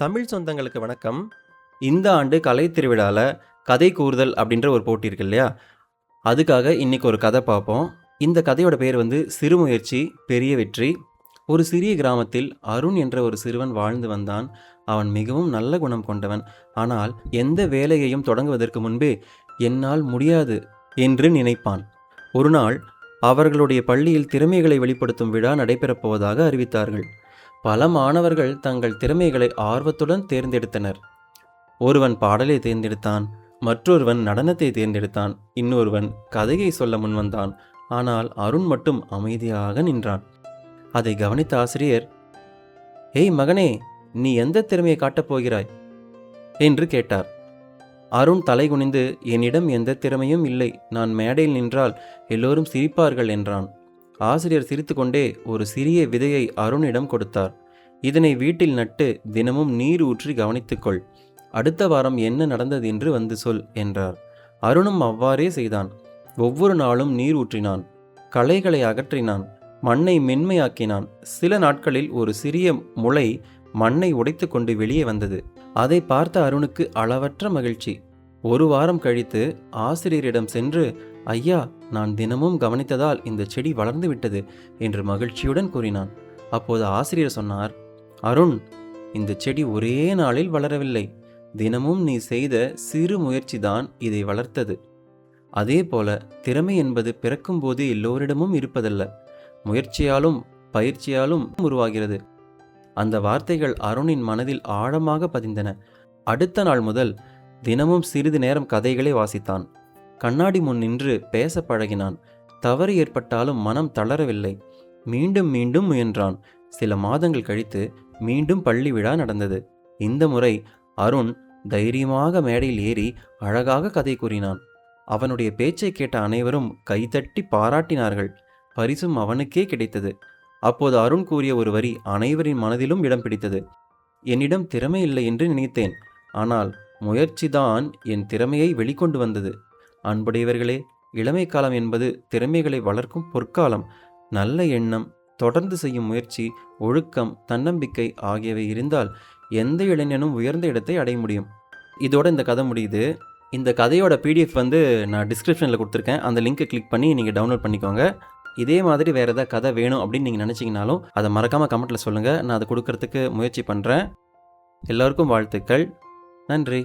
தமிழ் சொந்தங்களுக்கு வணக்கம். இந்த ஆண்டு கலை திருவிழாவில் கதை கூறுதல் அப்படின்ற ஒரு போட்டி இருக்கு இல்லையா? அதுக்காக இன்னைக்கு ஒரு கதை பார்ப்போம். இந்த கதையோட பேர் சிறு முயற்சி பெரிய வெற்றி. ஒரு சிறிய கிராமத்தில் அருண் என்ற ஒரு சிறுவன் வாழ்ந்து வந்தான். அவன் மிகவும் நல்ல குணம் கொண்டவன். ஆனால் எந்த வேலையையும் தொடங்குவதற்கு முன்பே என்னால் முடியாது என்று நினைப்பான். ஒரு நாள் அவர்களுடைய பள்ளியில் திறமைகளை வெளிப்படுத்தும் விழா நடைபெறப் போவதாக அறிவித்தார்கள். பல மாணவர்கள் தங்கள் திறமைகளை ஆர்வத்துடன் தேர்ந்தெடுத்தனர். ஒருவன் பாடலை தேர்ந்தெடுத்தான், மற்றொருவன் நடனத்தை தேர்ந்தெடுத்தான், இன்னொருவன் கதையை சொல்ல முன்வந்தான். ஆனால் அருண் மட்டும் அமைதியாக நின்றான். அதை கவனித்த ஆசிரியர், "ஏய் மகனே, நீ எந்த திறமையை காட்டப் போகிறாய்?" என்று கேட்டார். அருண் தலை குனிந்து, "என்னிடம் எந்த திறமையும் இல்லை, நான் மேடையில் நின்றால் எல்லோரும் சிரிப்பார்கள்" என்றான். ஆசிரியர் சிரித்துக்கொண்டே ஒரு சிறிய விதையை அருணிடம் கொடுத்தார். "இதனை வீட்டில் நட்டு தினமும் நீர் ஊற்றி கவனித்துக்கொள். அடுத்த வாரம் என்ன நடந்தது என்று வந்து சொல்" என்றார். அருணும் அவ்வாறே செய்தான். ஒவ்வொரு நாளும் நீர் ஊற்றினான், களைகளை அகற்றினான், மண்ணை மென்மையாக்கினான். சில நாட்களில் ஒரு சிறிய முளை மண்ணை உடைத்து கொண்டு வெளியே வந்தது. அதை பார்த்த அருணுக்கு அளவற்ற மகிழ்ச்சி. ஒரு வாரம் கழித்து ஆசிரியரிடம் சென்று, "ஐயா, நான் தினமும் கவனித்ததால் இந்த செடி வளர்ந்து விட்டது" என்று மகிழ்ச்சியுடன் கூறினான். அப்போது ஆசிரியர் சொன்னார், "அருண், இந்த செடி ஒரே நாளில் வளரவில்லை. தினமும் நீ செய்த சிறு முயற்சிதான் இதை வளர்த்தது. அதே போல திறமை என்பது பிறக்கும் போது எல்லோரிடமும் இருப்பதல்ல, முயற்சியாலும் பயிற்சியாலும் உருவாகிறது." அந்த வார்த்தைகள் அருணின் மனதில் ஆழமாக பதிந்தன. அடுத்த நாள் முதல் தினமும் சிறிது நேரம் கதைகளை வாசித்தான். கண்ணாடி முன் நின்று பேச பழகினான். தவறு ஏற்பட்டாலும் மனம் தளரவில்லை. மீண்டும் மீண்டும் முயன்றான். சில மாதங்கள் கழித்து மீண்டும் பள்ளி விழா நடந்தது. இந்த முறை அருண் தைரியமாக மேடையில் ஏறி அழகாக கதை கூறினான். அவனுடைய பேச்சை கேட்ட அனைவரும் கைதட்டி பாராட்டினார்கள். பரிசும் அவனுக்கே கிடைத்தது. அப்போது அருண் கூறிய ஒரு வரி அனைவரின் மனதிலும் இடம் பிடித்தது. "என்னிடம் திறமை இல்லை என்று நினைத்தேன், ஆனால் முயற்சிதான் என் திறமையை வெளிக்கொண்டு வந்தது." அன்புடையவர்களே, இளமை காலம் என்பது திறமைகளை வளர்க்கும் பொற்காலம். நல்ல எண்ணம், தொடர்ந்து செய்யும் முயற்சி, ஒழுக்கம், தன்னம்பிக்கை ஆகியவை இருந்தால் எந்த இளைஞனும் உயர்ந்த இடத்தை அடைய முடியும். இதோட இந்த கதை முடியுது. இந்த கதையோட PDF நான் டிஸ்கிரிப்ஷனில் கொடுத்துருக்கேன். அந்த லிங்கை கிளிக் பண்ணி நீங்கள் டவுன்லோட் பண்ணிக்கோங்க. இதே மாதிரி வேறு ஏதாவது கதை வேணும் அப்படின்னு நீங்கள் நினச்சிங்கனாலும் அதை மறக்காமல் கமெண்ட்டில் சொல்லுங்கள். நான் அதை கொடுக்கறதுக்கு முயற்சி பண்ணுறேன். எல்லோருக்கும் வாழ்த்துக்கள். நன்றி.